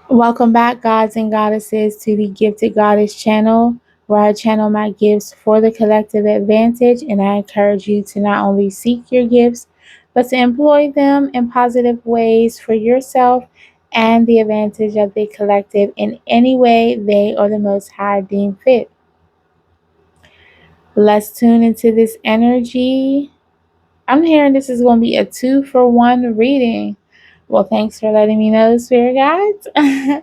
Welcome back, gods and goddesses, to the Gifted Goddess channel, where I channel my gifts for the collective advantage, and I encourage you to not only seek your gifts, but to employ them in positive ways for yourself and the advantage of the collective in any way they or the Most High deem fit. Let's tune into this energy. I'm hearing this is going to be a 2-for-1 reading. Well, thanks for letting me know, Spirit Guides.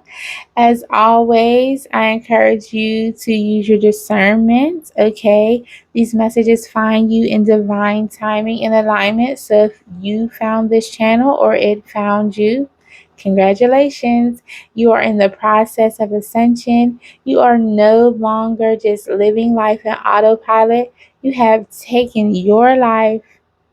As always, I encourage you to use your discernment, okay? These messages find you in divine timing and alignment. So if you found this channel or it found you, congratulations. You are in the process of ascension. You are no longer just living life in autopilot. You have taken your life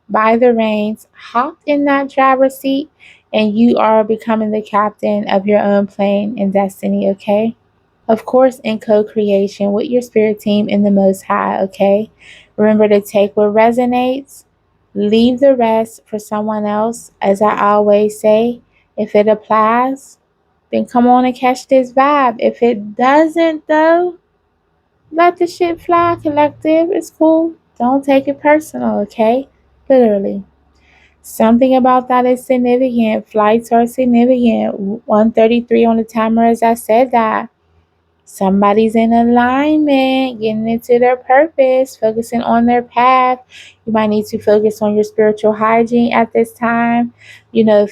by the reins, hopped in that driver's seat, and you are becoming the captain of your own plane and destiny, okay? Of course, in co creation with your spirit team in the Most High, okay? Remember to take what resonates, leave the rest for someone else. As I always say, if it applies, then come on and catch this vibe. If it doesn't, though, let the shit fly, collective. It's cool. Don't take it personal, okay? Literally. Something about that is significant. Flights are significant. 133 on the timer as I said that. Somebody's in alignment, getting into their purpose, focusing on their path. You might need to focus on your spiritual hygiene at this time.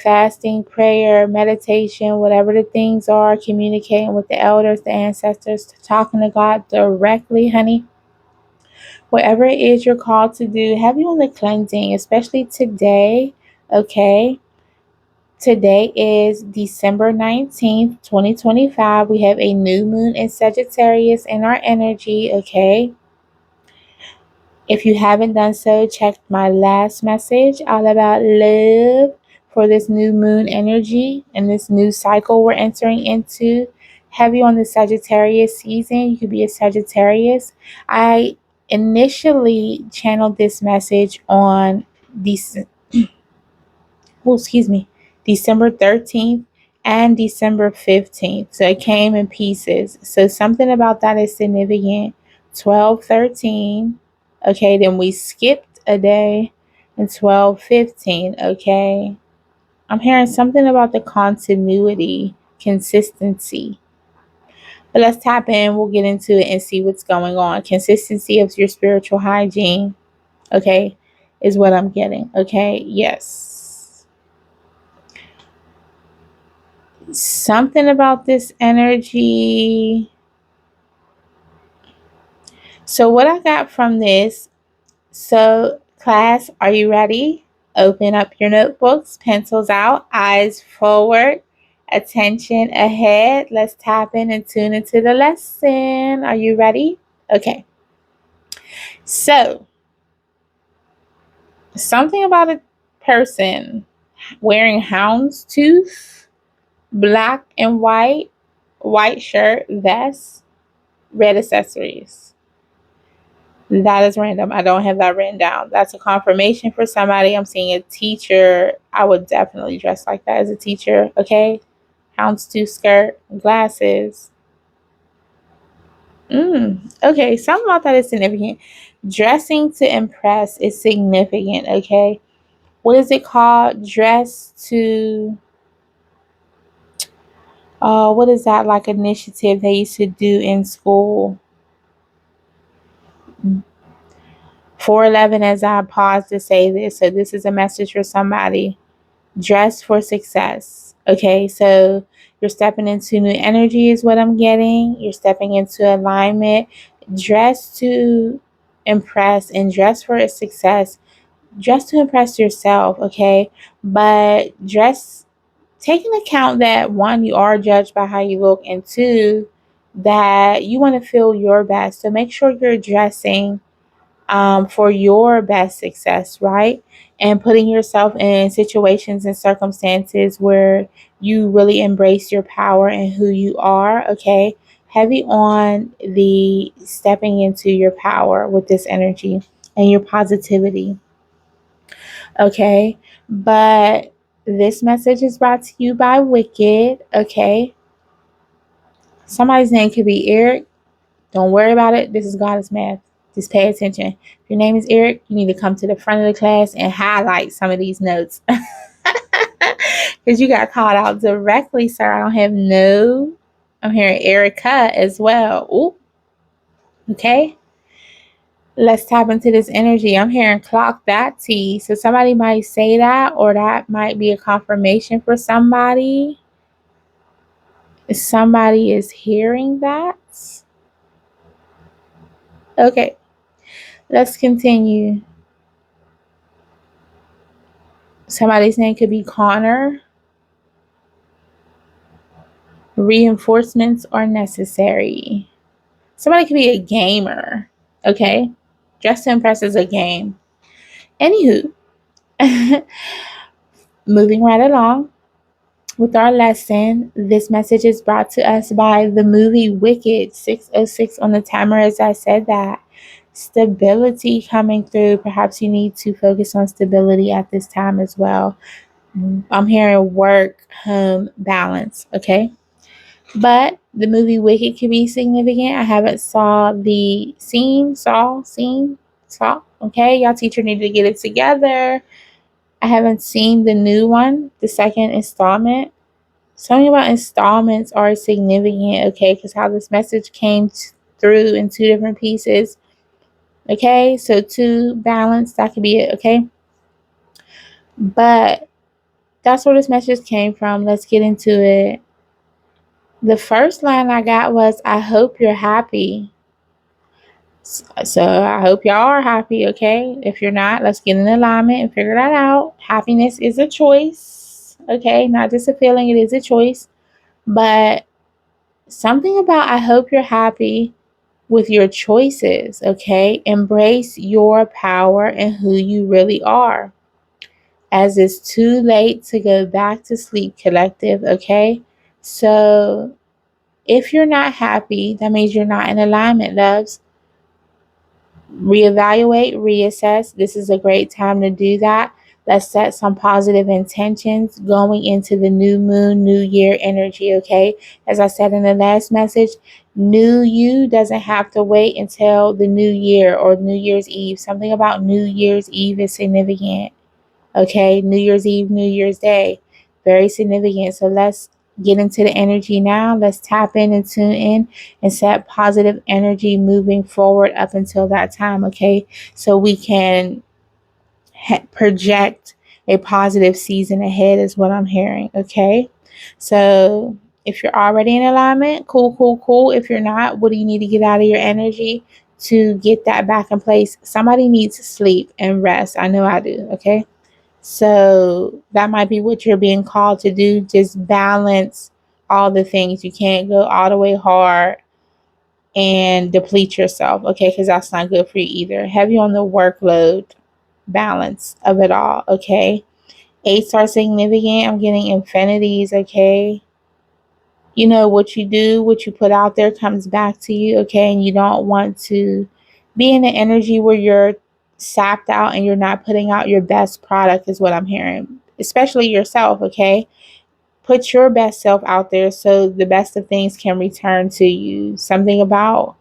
Fasting, prayer, meditation, whatever the things are, communicating with the elders, the ancestors, talking to God directly, honey. Whatever it is you're called to do, have you on the cleansing, especially today, okay? Today is December 19th, 2025. We have a new moon in Sagittarius in our energy, okay? If you haven't done so, check my last message all about love for this new moon energy and this new cycle we're entering into. Heavy on the Sagittarius season. You could be a Sagittarius. I initially channeled this message on December 13th and December 15th. So it came in pieces. So something about that is significant. 12/13. Okay, then we skipped a day, and 12/15. Okay. I'm hearing something about the continuity, consistency. But let's tap in. We'll get into it and see what's going on. Consistency of your spiritual hygiene, okay, is what I'm getting. Okay, yes. Something about this energy. So, what I got from this, class, are you ready? Open up your notebooks, pencils out, eyes forward, attention ahead. Let's tap in and tune into the lesson. Are you ready? Okay. So, something about a person wearing houndstooth, black and white shirt, vest, red accessories. That is random. I don't have that written down. That's a confirmation for somebody. I'm seeing a teacher. I would definitely dress like that as a teacher. Okay. Houndstooth skirt, glasses. Okay. Something about that is significant. Dressing to impress is significant. Okay. What is it called? Dress to. What is that like initiative they used to do in school? 411 as I pause to say this. So this is a message for somebody. Dress for success. Okay, so you're stepping into new energy is what I'm getting. You're stepping into alignment. Dress to impress and dress for success. Dress to impress yourself, okay? But dress taking account that one, you are judged by how you look, and two, that you want to feel your best. So make sure you're dressing for your best success, right? And putting yourself in situations and circumstances where you really embrace your power and who you are, okay? Heavy on the stepping into your power with this energy and your positivity, okay? But this message is brought to you by Wicked, okay? Somebody's name could be Eric. Don't worry about it. This is Goddess Math. Just pay attention. If your name is Eric, you need to come to the front of the class and highlight some of these notes. Because you got called out directly, sir. I don't have no. I'm hearing Erica as well. Ooh. Okay. Let's tap into this energy. I'm hearing clock that T. So somebody might say that, or that might be a confirmation for somebody. Somebody is hearing that. Okay. Let's continue. Somebody's name could be Connor. Reinforcements are necessary. Somebody could be a gamer. Okay. Dress to Impress is a game. Anywho, moving right along with our lesson. This message is brought to us by the movie Wicked. 606 on the timer as I said that. Stability coming through. Perhaps you need to focus on stability at this time as well. I'm hearing work, home, balance. Okay. But the movie Wicked could be significant. I haven't saw the scene. Okay, y'all teacher need to get it together. I haven't seen the new one, the second installment. Something about installments are significant, okay, because how this message came through in two different pieces. Okay, so two balance, that could be it, okay? But that's where this message came from. Let's get into it. The first line I got was, I hope you're happy. So I hope y'all are happy, okay? If you're not, let's get in alignment and figure that out. Happiness is a choice, okay? Not just a feeling, it is a choice. But something about I hope you're happy with your choices, okay? Embrace your power and who you really are. As it's too late to go back to sleep, collective, okay? So if you're not happy, that means you're not in alignment, loves. Reevaluate, reassess. This is a great time to do that. Let's set some positive intentions going into the new moon, new year energy, okay? As I said in the last message, new you doesn't have to wait until the new year or New Year's Eve. Something about New Year's Eve is significant, okay? New Year's Eve, New Year's Day, very significant. So let's get into the energy now. Let's tap in and tune in and set positive energy moving forward up until that time, okay? So we can project a positive season ahead is what I'm hearing, okay? So if you're already in alignment, cool. If you're not, what do you need to get out of your energy to get that back in place? Somebody needs sleep and rest. I know I do, okay? So that might be what you're being called to do. Just balance all the things. You can't go all the way hard and deplete yourself, okay? Because that's not good for you either. Heavy on the workload balance of it all, okay? Eights are significant. I'm getting infinities, okay? You know, what you do, what you put out there comes back to you, okay? And you don't want to be in the energy where you're sapped out and you're not putting out your best product is what I'm hearing, especially yourself, okay? Put your best self out there so the best of things can return to you. Something about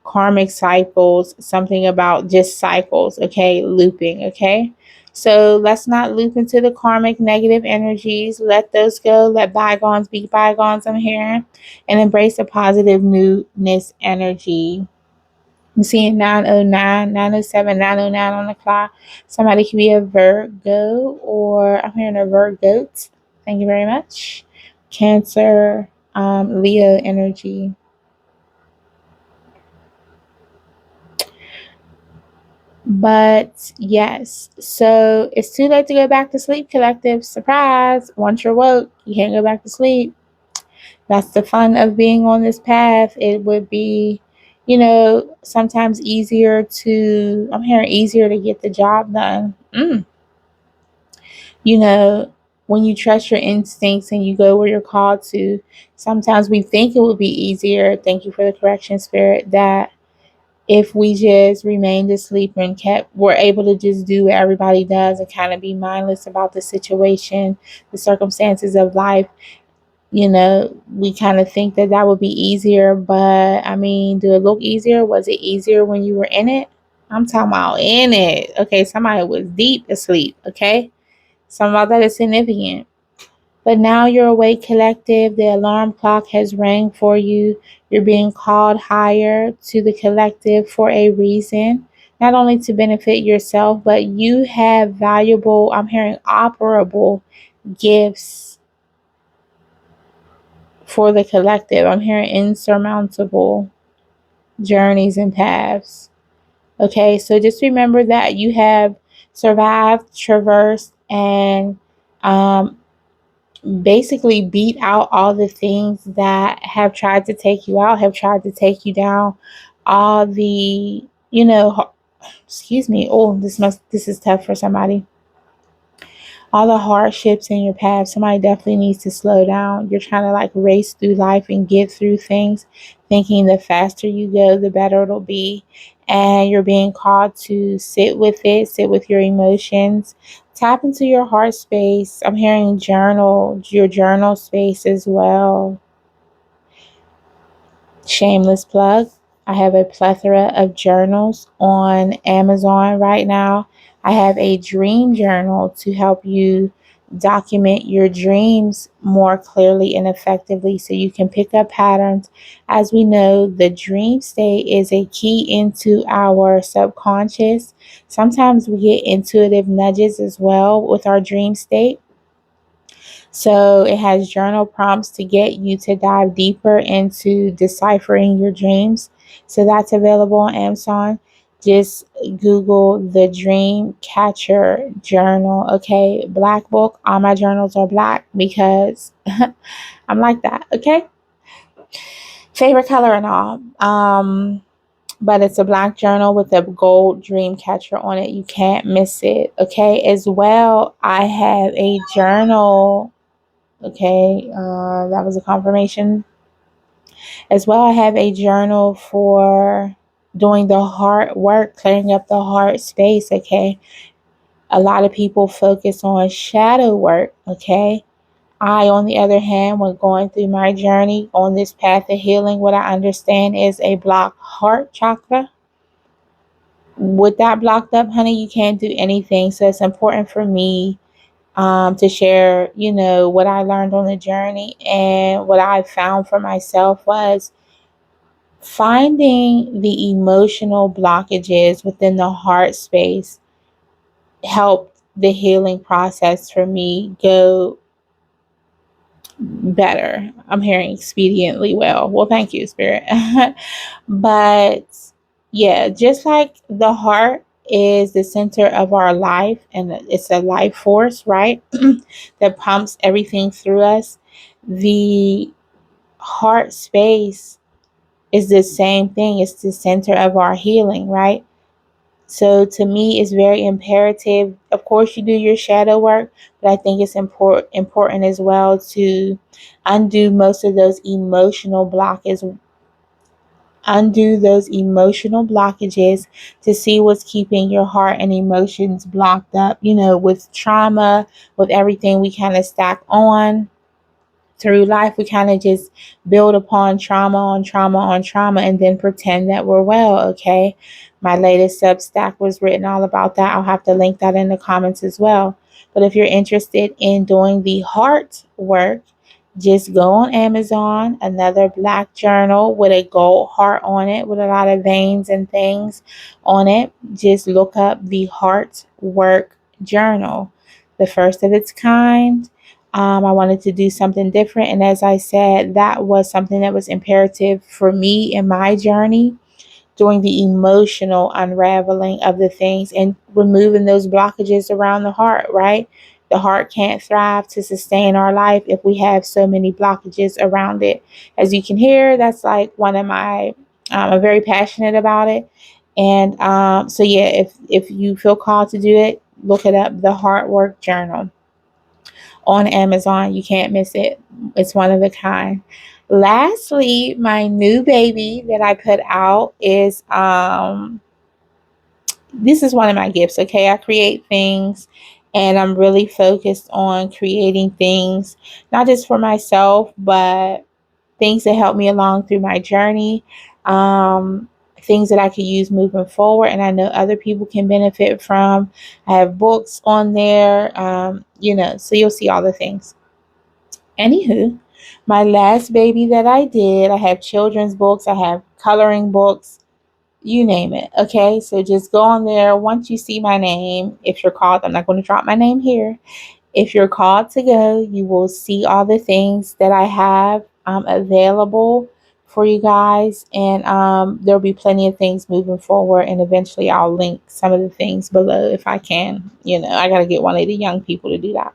karmic cycles, something about just cycles, okay? Looping, okay? So let's not loop into the karmic negative energies. Let those go. Let bygones be bygones, I'm hearing. And embrace a positive newness energy. I'm seeing 909, 907, 909 on the clock. Somebody could be a Virgo, or I'm hearing a Virgo. Thank you very much. Cancer, Leo energy. But yes, so it's too late to go back to sleep, collective. Surprise. Once you're woke, you can't go back to sleep. That's the fun of being on this path. It would be, sometimes easier to, I'm hearing easier to get the job done. When you trust your instincts and you go where you're called to, sometimes we think it would be easier. Thank you for the correction, Spirit, that if we just remained asleep and we're able to just do what everybody does and kind of be mindless about the situation, the circumstances of life, We kind of think that that would be easier, but I mean, do it look easier? Was it easier when you were in it? I'm talking about in it. Okay, somebody was deep asleep. Okay, some of that is significant. But now you're awake, collective. The alarm clock has rang for you. You're being called higher to the collective for a reason, not only to benefit yourself, but you have valuable, I'm hearing operable gifts for the collective. I'm hearing insurmountable journeys and paths. Okay, so just remember that you have survived, traversed, and um, basically beat out all the things that have tried to take you out, have tried to take you down, all the, excuse me. Oh, this is tough for somebody. All the hardships in your path, somebody definitely needs to slow down. You're trying to like race through life and get through things, thinking the faster you go, the better it'll be. And you're being called to sit with it, sit with your emotions, tap into your heart space. I'm hearing journal, your journal space as well. Shameless plug. I have a plethora of journals on Amazon right now. I have a dream journal to help you document your dreams more clearly and effectively so you can pick up patterns. As we know, the dream state is a key into our subconscious. Sometimes we get intuitive nudges as well with our dream state. So it has journal prompts to get you to dive deeper into deciphering your dreams. So that's available on Amazon. Just Google the Dream Catcher Journal. Okay, black book. All my journals are black because I'm like that. Okay, favorite color and all. But it's a black journal with a gold dream catcher on it. You can't miss it. Okay, as well, I have a journal. Okay, that was a confirmation. As well, I have a journal for doing the heart work, clearing up the heart space. Okay, a lot of people focus on shadow work. Okay, I, on the other hand, when going through my journey on this path of healing, what I understand is a blocked heart chakra. With that blocked up, honey, you can't do anything. So it's important for me to share, what I learned on the journey. And what I found for myself was finding the emotional blockages within the heart space helped the healing process for me go better. I'm hearing expediently well. Well, thank you, Spirit. But yeah, just like the heart is the center of our life and it's a life force, right? That pumps everything through us. The heart space is the same thing. It's the center of our healing, right? So to me, it's very imperative. Of course, you do your shadow work, but I think it's important as well to undo most of those emotional blockages. Undo those emotional blockages to see what's keeping your heart and emotions blocked up. With trauma, with everything we kind of stack on through life, we kind of just build upon trauma on trauma on trauma and then pretend that we're well. Okay, my latest Substack was written all about that. I'll have to link that in the comments as well. But if you're interested in doing the heart work, just go on Amazon, another black journal with a gold heart on it with a lot of veins and things on it. Just look up the heart work journal, the first of its kind. I wanted to do something different. And as I said, that was something that was imperative for me in my journey, doing the emotional unraveling of the things and removing those blockages around the heart, right? The heart can't thrive to sustain our life if we have so many blockages around it. As you can hear, that's like one of my, I'm very passionate about it. And so, yeah, if you feel called to do it, look it up, the Heart Work Journal on Amazon. You can't miss it. It's one of a kind. Lastly, my new baby that I put out is this is one of my gifts. Okay, I create things And I'm really focused on creating things, not just for myself, but things that help me along through my journey, things that I could use moving forward, and I know other people can benefit from. I have books on there, so you'll see all the things. Anywho, my last baby that I did, I have children's books, I have coloring books, you name it. Okay, so just go on there. Once you see my name, if you're called, I'm not going to drop my name here. If you're called to go, you will see all the things that I have available for you guys. And there'll be plenty of things moving forward. And eventually I'll link some of the things below if I can. I got to get one of the young people to do that.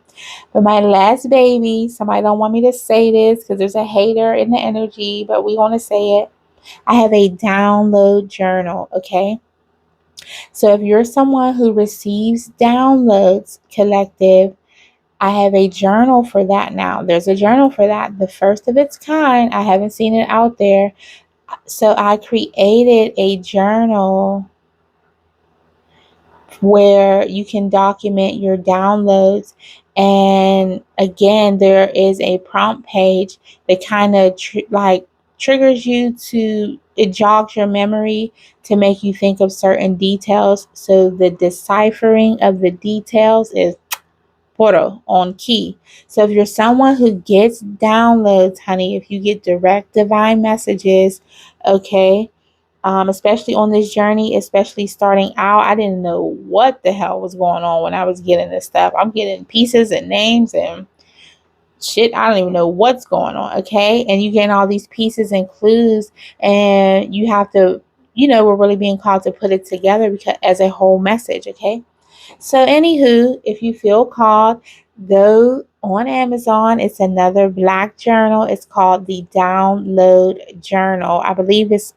But my last baby, somebody don't want me to say this because there's a hater in the energy, but we want to say it. I have a download journal, okay? So if you're someone who receives downloads, collective, I have a journal for that now. There's a journal for that, the first of its kind. I haven't seen it out there. So I created a journal where you can document your downloads. And again, there is a prompt page that kind of triggers you it jogs your memory to make you think of certain details. So the deciphering of the details is portal on key. So if you're someone who gets downloads, honey, if you get direct divine messages, okay, especially on this journey, especially starting out, I didn't know what the hell was going on when I was getting this stuff. I'm getting pieces and names and shit. I don't even know what's going on. Okay. And you get all these pieces and clues, and you have to, we're really being called to put it together because as a whole message. Okay. So, anywho, if you feel called, go on Amazon. It's another black journal. It's called the Download Journal. I believe it's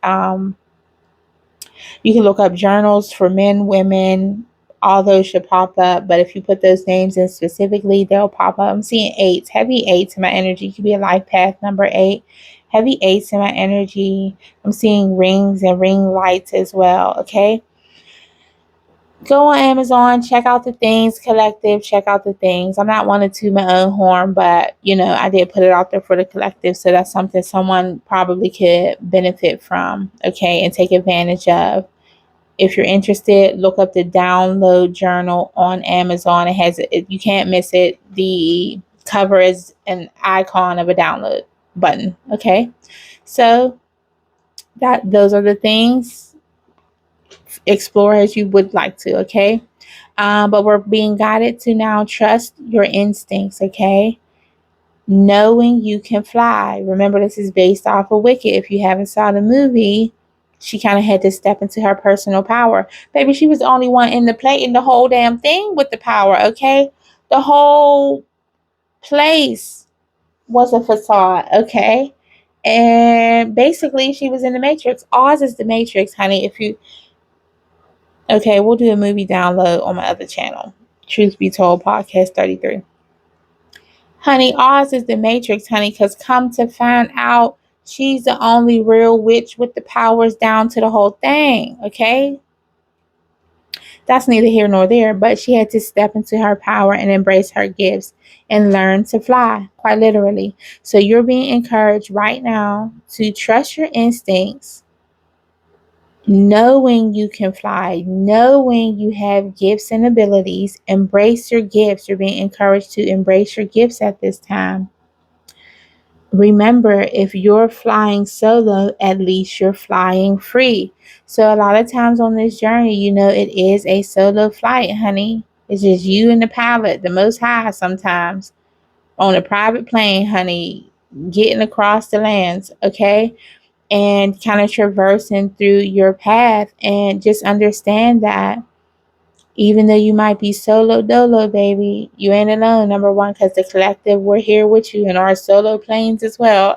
you can look up journals for men, women. All those should pop up. But if you put those names in specifically, they'll pop up. I'm seeing eights, heavy eights in my energy. It could be a life path number 8. Heavy eights in my energy. I'm seeing rings and ring lights as well. Okay. Go on Amazon, check out the things, collective, check out the things. I'm not one to toot my own horn, but I did put it out there for the collective. So that's something someone probably could benefit from, okay, and take advantage of. If you're interested, look up the Download Journal on Amazon. You can't miss it. The cover is an icon of a download button, okay? So those are the things. Explore as you would like to, okay? But we're being guided to now trust your instincts, okay? Knowing you can fly. Remember, this is based off of Wicked. If you haven't saw the movie, she kind of had to step into her personal power. Baby, she was the only one in the whole damn thing with the power, okay? The whole place was a facade, okay? And basically, she was in the Matrix. Oz is the Matrix, honey. Okay, we'll do a movie download on my other channel. Truth Be Told, Podcast 33. Honey, Oz is the Matrix, honey, because come to find out, she's the only real witch with the powers down to the whole thing, okay? That's neither here nor there, but she had to step into her power and embrace her gifts and learn to fly, quite literally. So you're being encouraged right now to trust your instincts, knowing you can fly, knowing you have gifts and abilities. Embrace your gifts. You're being encouraged to embrace your gifts at this time. Remember, if you're flying solo, at least you're flying free. So a lot of times on this journey, it is a solo flight, honey. It's just you and the pilot, the most high sometimes, on a private plane, honey, getting across the lands, okay? And kind of traversing through your path, and just understand that even though you might be solo dolo, baby, you ain't alone. Number one, because the collective, we're here with you in our solo planes as well.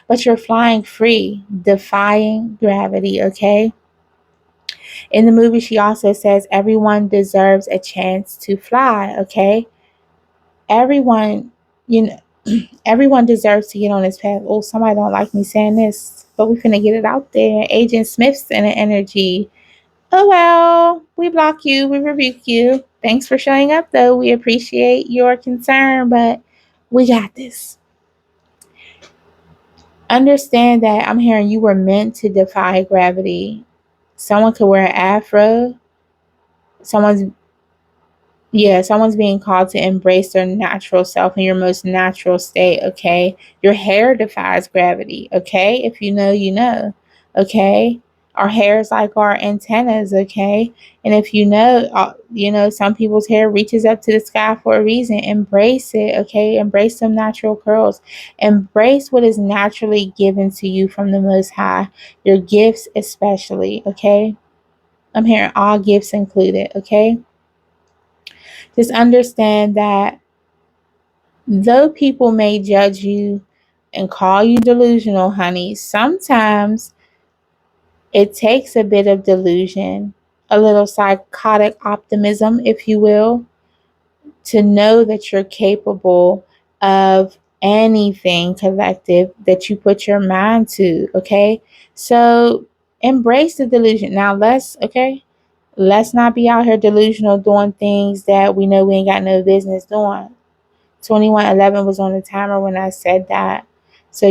But you're flying free, defying gravity, okay? In the movie, she also says everyone deserves a chance to fly, okay? Everyone, you know, everyone deserves to get on this path. Oh, somebody don't like me saying this, but we're finna get it out there. Agent Smith's in the energy. Oh, well, we block you. We rebuke you. Thanks for showing up, though. We appreciate your concern, but we got this. Understand that I'm hearing you were meant to defy gravity. Someone could wear an afro. Someone's someone's being called to embrace their natural self in your most natural state, okay? Your hair defies gravity, okay? If you know, you know, okay? Our hair is like our antennas, okay? And if some people's hair reaches up to the sky for a reason. Embrace it, okay? Embrace some natural curls. Embrace what is naturally given to you from the Most High, your gifts especially, okay? I'm hearing all gifts included, okay? Just understand that though people may judge you and call you delusional, honey, sometimes it takes a bit of delusion, a little psychotic optimism, if you will, to know that you're capable of anything collective that you put your mind to, okay? So embrace the delusion. Now let's not be out here delusional doing things that we know we ain't got no business doing. 2111 was on the timer when I said that. So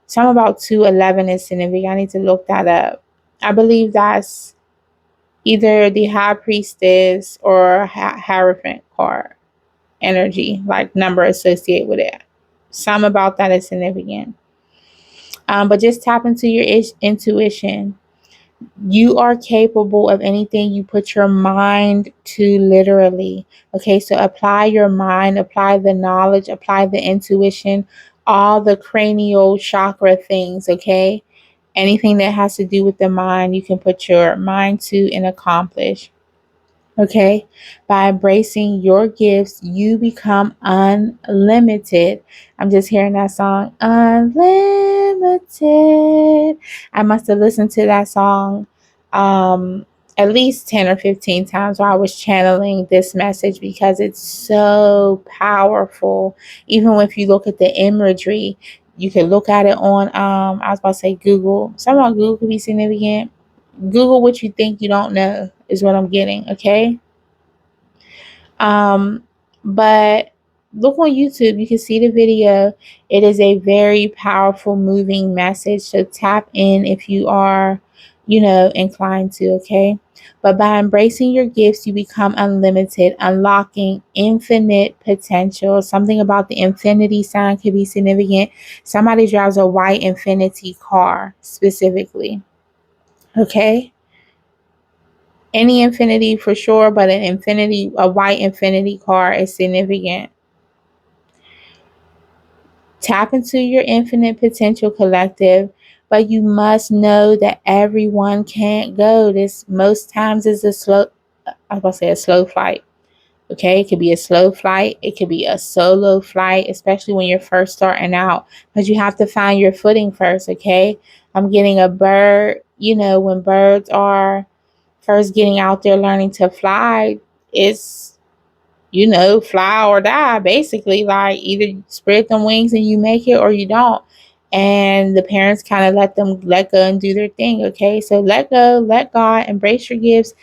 something about 211 is significant. I need to look that up. I believe that's either the high priestess or Hierophant card energy, like number associated with it. Some about that is significant. But just tap into your intuition. You are capable of anything you put your mind to, literally. Okay, so apply your mind, apply the knowledge, apply the intuition, all the cranial chakra things, okay? Anything that has to do with the mind, you can put your mind to and accomplish. Okay, by embracing your gifts, you become unlimited. I'm just hearing that song, Unlimited. I must have listened to that song at least 10 or 15 times while I was channeling this message because it's so powerful. Even if you look at the imagery, you can look at it on, I was about to say Google. Some on Google could be significant. Google what you think you don't know is what I'm getting, okay? But look on YouTube, you can see the video. It is a very powerful, moving message. So tap in if you are, inclined to, okay? But by embracing your gifts, you become unlimited, unlocking infinite potential. Something about the infinity sign could be significant. Somebody drives a white infinity car specifically, okay? Any infinity for sure, but a white infinity car is significant. Tap into your infinite potential, collective, but you must know that everyone can't go. This most times is a slow flight. Okay, it could be a slow flight, it could be a solo flight, especially when you're first starting out. But you have to find your footing first, okay? I'm getting a bird, when birds are first getting out there learning to fly, it's, fly or die, basically. Like, either spread them wings and you make it or you don't. And the parents kind of let them let go and do their thing, okay? So let go, let God, embrace your gifts.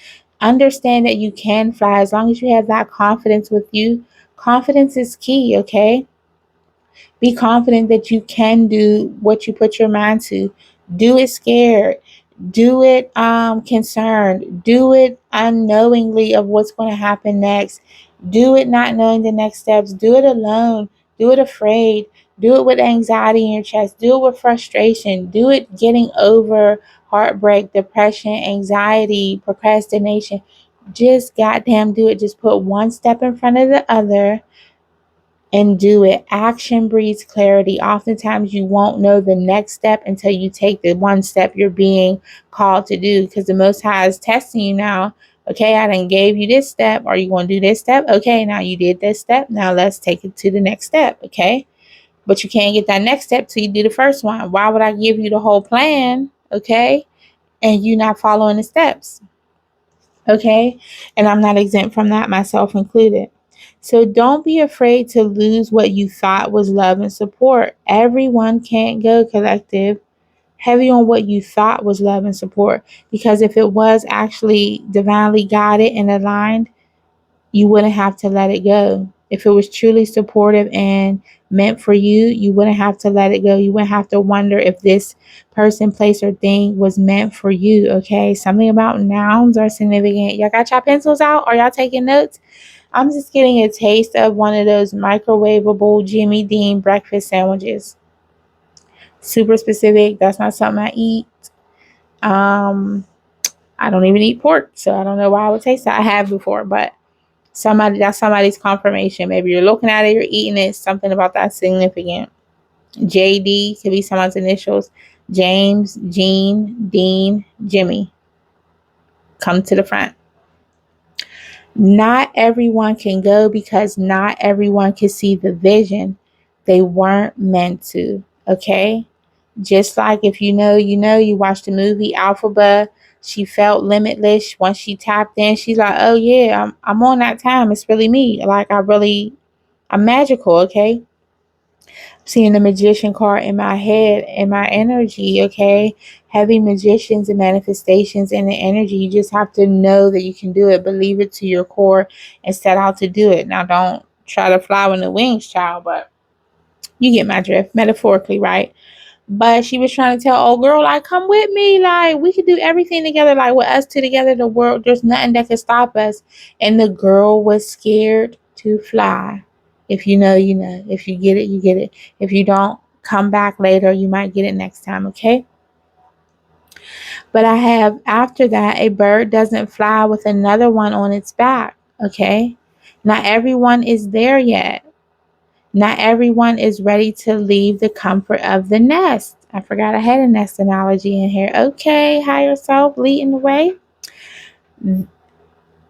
Understand that you can fly as long as you have that confidence with you. Confidence is key, okay? Be confident that you can do what you put your mind to. Do it scared. Do it concerned. Do it unknowingly of what's going to happen next. Do it not knowing the next steps. Do it alone. Do it afraid. Do it with anxiety in your chest. Do it with frustration. Do it getting over heartbreak, depression, anxiety, procrastination. Just goddamn do it. Just put one step in front of the other and do it. Action breeds clarity. Oftentimes you won't know the next step until you take the one step you're being called to do, because the Most High is testing you now. Okay, I done gave you this step. Are you going to do this step? Okay, now you did this step. Now let's take it to the next step. Okay, but you can't get that next step till you do the first one. Why would I give you the whole plan? Okay, and you not following the steps? Okay, and I'm not exempt from that, myself included. So don't be afraid to lose what you thought was love and support. Everyone can't go, collective. Heavy on what you thought was love and support. Because if it was actually divinely guided and aligned, you wouldn't have to let it go. If it was truly supportive and meant for you, you wouldn't have to let it go. You wouldn't have to wonder if this person, place, or thing was meant for you. Okay. Something about nouns are significant. Y'all got your pencils out? Are y'all taking notes? I'm just getting a taste of one of those microwavable Jimmy Dean breakfast sandwiches. Super specific. That's not something I eat. I don't even eat pork, so I don't know why I would taste that. I have before, but that's somebody's confirmation. Maybe you're looking at it, you're eating it, something about that significant. JD could be someone's initials. James, Jean, Dean, Jimmy. Come to the front. Not everyone can go because not everyone can see the vision. They weren't meant to. Okay? Just like if you watched the movie Alphaba, she felt limitless. Once she tapped in, she's like, oh yeah, I'm on that time. It's really me. Like I'm magical, okay? Seeing the magician card in my head, in my energy, okay? Heavy magicians and manifestations in the energy. You just have to know that you can do it. Believe it to your core and set out to do it. Now don't try to fly with the wings, child, but you get my drift, metaphorically, right? But she was trying to tell old girl, like, come with me. Like, we could do everything together. Like, with us two together, the world, there's nothing that could stop us. And the girl was scared to fly. If you know, you know. If you get it, you get it. If you don't, come back later. You might get it next time, okay? But I have, after that, a bird doesn't fly with another one on its back, okay? Not everyone is there yet. Not everyone is ready to leave the comfort of the nest. I forgot I had a nest analogy in here. Okay, higher self leading the way.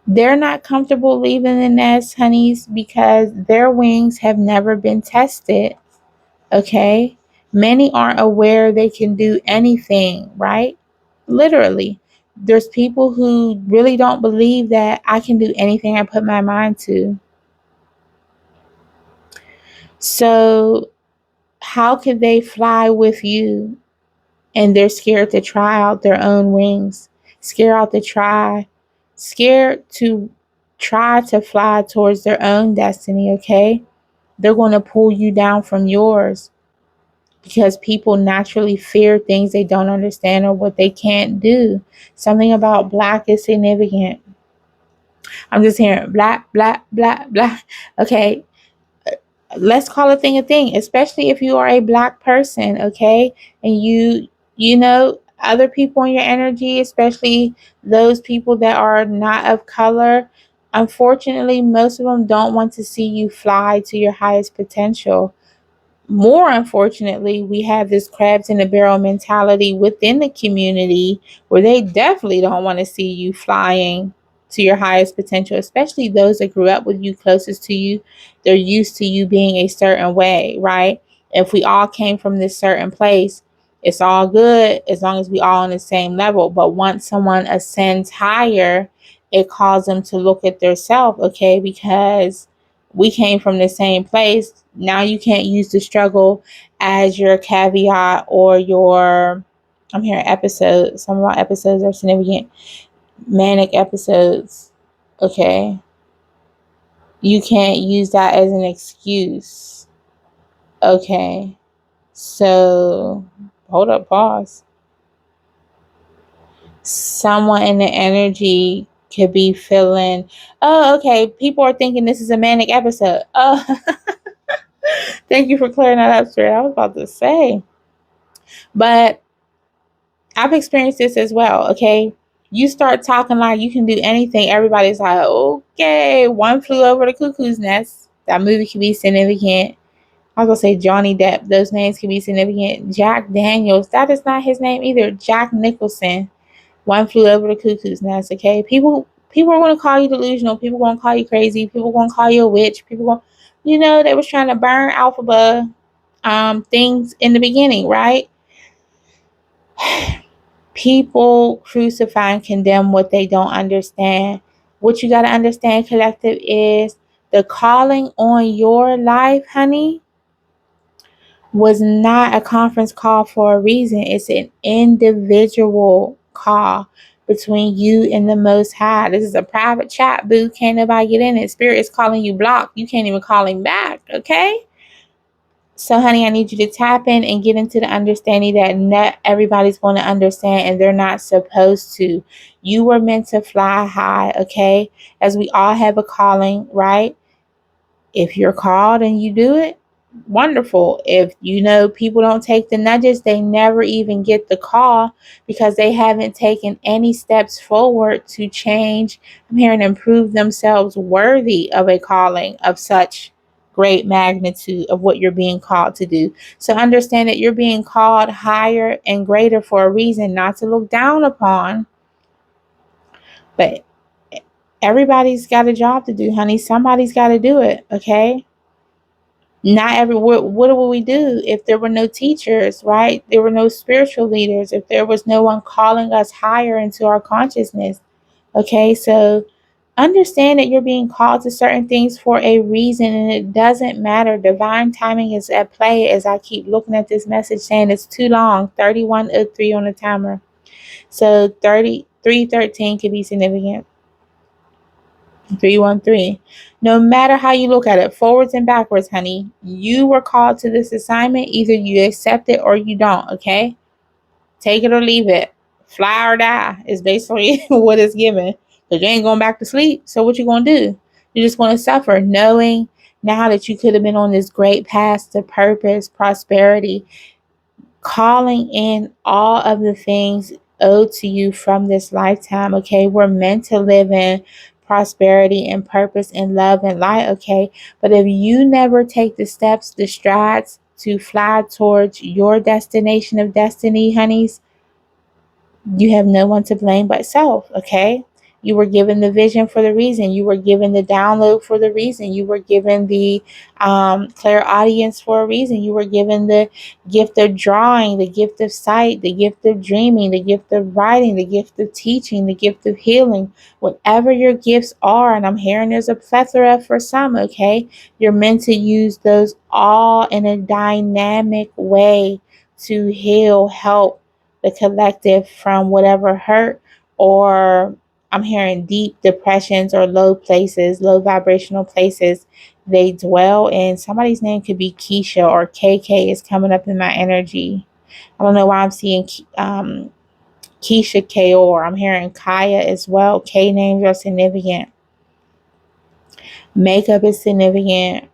They're not comfortable leaving the nest, honeys, because their wings have never been tested. Okay? Many aren't aware they can do anything, right? Literally. There's people who really don't believe that I can do anything I put my mind to. So, how could they fly with you? And they're scared to try out their own wings, scared to try to fly towards their own destiny, okay? They're going to pull you down from yours because people naturally fear things they don't understand or what they can't do. Something about black is significant. I'm just hearing black, black, black, black. Okay, let's call a thing, especially if you are a black person, okay? And you know other people in your energy, especially those people that are not of color. Unfortunately, most of them don't want to see you fly to your highest potential. More unfortunately, we have this crabs in the barrel mentality within the community where they definitely don't want to see you flying to your highest potential, especially those that grew up with you, closest to you. They're used to you being a certain way, right? If we all came from this certain place, it's all good as long as we all on the same level. But once someone ascends higher, it calls them to look at their self, okay? Because we came from the same place. Now you can't use the struggle as your caveat or your, I'm hearing episodes. Some of our episodes are significant manic episodes. Okay. You can't use that as an excuse. Okay. So hold up, pause. Someone in the energy could be feeling, oh, okay, people are thinking this is a manic episode. Oh, thank you for clearing that up, Spirit. I was about to say. But I've experienced this as well, okay? You start talking like you can do anything. Everybody's like, okay, one flew over the cuckoo's nest. That movie can be significant. I was going to say Johnny Depp. Those names can be significant. Jack Daniels. That is not his name either. Jack Nicholson. One flew over the cuckoo's nest, okay? People are going to call you delusional. People are going to call you crazy. People are going to call you a witch. People are going, they was trying to burn Alphaba things in the beginning, right? People crucify and condemn what they don't understand. What you got to understand, collective, is the calling on your life, honey, was not a conference call for a reason. It's an individual call between you and the Most High. This is a private chat, boo. Can't nobody get in it. Spirit is calling you blocked. You can't even call him back, okay? So, honey, I need you to tap in and get into the understanding that not everybody's going to understand and they're not supposed to. You were meant to fly high, okay? As we all have a calling, right? If you're called and you do it, wonderful. If people don't take the nudges, they never even get the call because they haven't taken any steps forward to change. I'm here and improve themselves worthy of a calling of such great magnitude of what you're being called to do. So understand that you're being called higher and greater for a reason, not to look down upon, but everybody's got a job to do, honey. Somebody's got to do it, okay? Not every what would we do if there were no teachers, right? There were no spiritual leaders, if there was no one calling us higher into our consciousness. Okay, so understand that you're being called to certain things for a reason, and it doesn't matter. Divine timing is at play. As I keep looking at this message saying it's too long, 31:03 on the timer. So 33:13 could be significant. 313. No matter how you look at it, forwards and backwards, honey, you were called to this assignment. Either you accept it or you don't, okay? Take it or leave it. Fly or die is basically what is given. Because you ain't going back to sleep. So what you going to do? You're just going to suffer, knowing now that you could have been on this great path to purpose, prosperity, calling in all of the things owed to you from this lifetime, okay? We're meant to live in prosperity and purpose and love and light, okay? But if you never take the steps, the strides to fly towards your destination of destiny, honeys, you have no one to blame but self, okay? You were given the vision for the reason. You were given the download for the reason. You were given the clairaudience for a reason. You were given the gift of drawing, the gift of sight, the gift of dreaming, the gift of writing, the gift of teaching, the gift of healing. Whatever your gifts are, and I'm hearing there's a plethora for some, okay? You're meant to use those all in a dynamic way to heal, help the collective from whatever hurt, or I'm hearing deep depressions or low places, low vibrational places they dwell in. Somebody's name could be Keisha or KK is coming up in my energy. I don't know why I'm seeing Keisha K, or I'm hearing Kaya as well. K names are significant. Makeup is significant.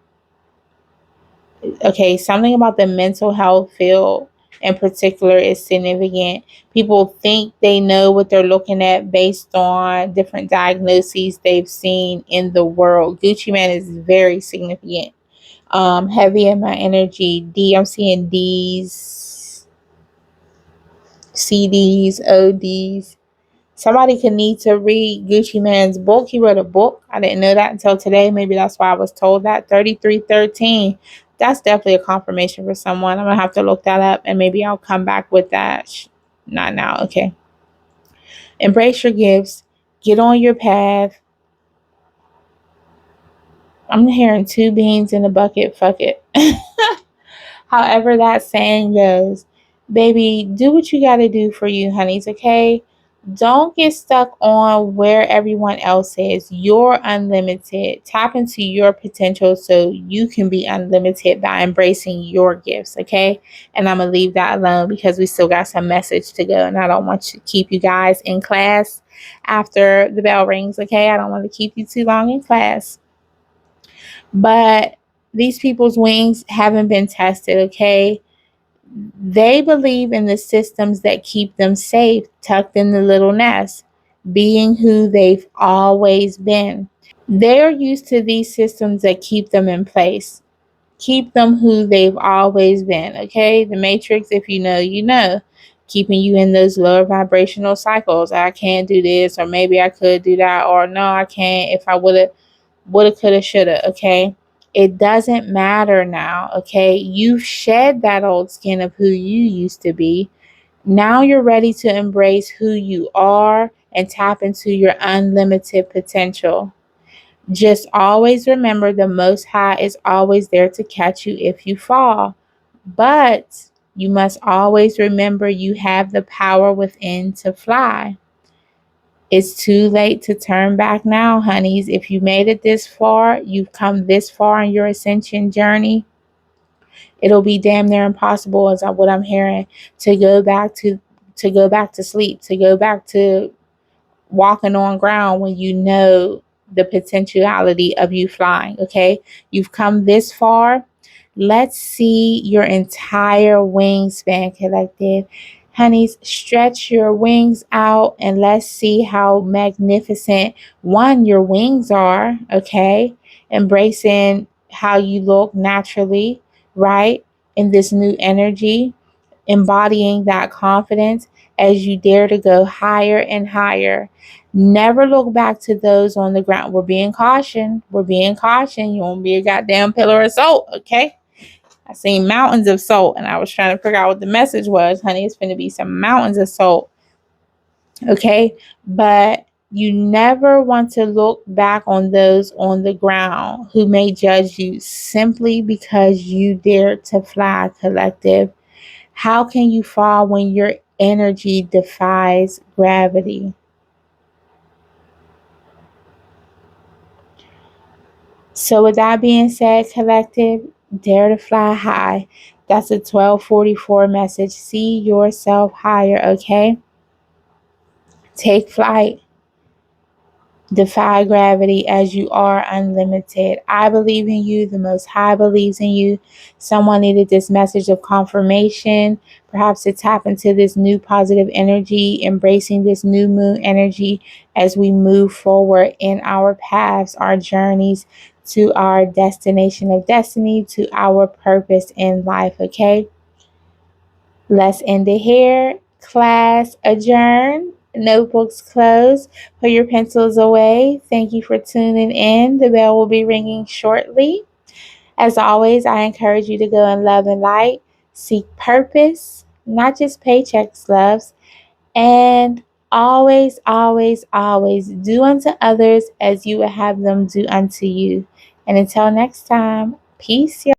Okay, something about the mental health field in particular is significant. People think they know what they're looking at based on different diagnoses they've seen in the world. Gucci Man is very significant. Heavy in my energy. I'm seeing D's, CDs, ODs. Somebody could need to read Gucci Man's book. He wrote a book. I didn't know that until today. Maybe that's why I was told that. 3313. That's definitely a confirmation for someone. I'm going to have to look that up and maybe I'll come back with that. Not now. Okay. Embrace your gifts. Get on your path. I'm hearing two beans in a bucket. Fuck it. However that saying goes. Baby, do what you got to do for you, honeys, okay? Don't get stuck on where everyone else is. You're unlimited. Tap into your potential so you can be unlimited by embracing your gifts, okay? And I'm going to leave that alone because we still got some message to go. And I don't want to keep you guys in class after the bell rings, okay? I don't want to keep you too long in class. But these people's wings haven't been tested, okay? They believe in the systems that keep them safe, tucked in the little nest, being who they've always been. They're used to these systems that keep them in place, keep them who they've always been, okay? The Matrix, if you know, you know, keeping you in those lower vibrational cycles. I can't do this, or maybe I could do that, or no, I can't. If I woulda, coulda, shoulda, okay? It doesn't matter now, okay? You've shed that old skin of who you used to be. Now you're ready to embrace who you are and tap into your unlimited potential. Just always remember the Most High is always there to catch you if you fall. But you must always remember you have the power within to fly. It's too late to turn back now, honeys. If you made it this far, you've come this far in your ascension journey, it'll be damn near impossible, as what I'm hearing, to go back to sleep, to go back to walking on ground when you know the potentiality of you flying. Okay, you've come this far. Let's see your entire wingspan, collective. Honeys, stretch your wings out and let's see how magnificent, one, your wings are. Okay, embracing how you look naturally, right, in this new energy, embodying that confidence as you dare to go higher and higher. Never look back to those on the ground. We're being cautioned. We're being cautioned. You won't be a goddamn pillar of salt, okay? I seen mountains of salt and I was trying to figure out what the message was. Honey, it's going to be some mountains of salt, okay? But you never want to look back on those on the ground who may judge you simply because you dared to fly, collective. How can you fall when your energy defies gravity? So, with that being said, collective, dare to fly high. That's a 1244 message. See yourself higher, okay? Take flight. Defy gravity as you are unlimited. I believe in you. The Most High believes in you. Someone needed this message of confirmation, perhaps to tap into this new positive energy, embracing this new moon energy as we move forward in our paths, our journeys to our destination of destiny, to our purpose in life, okay? Let's end it here. Class adjourned. Notebooks closed. Put your pencils away. Thank you for tuning in. The bell will be ringing shortly. As always, I encourage you to go in love and light. Seek purpose, not just paychecks, loves. And always, always, always do unto others as you would have them do unto you. And until next time, peace, y'all.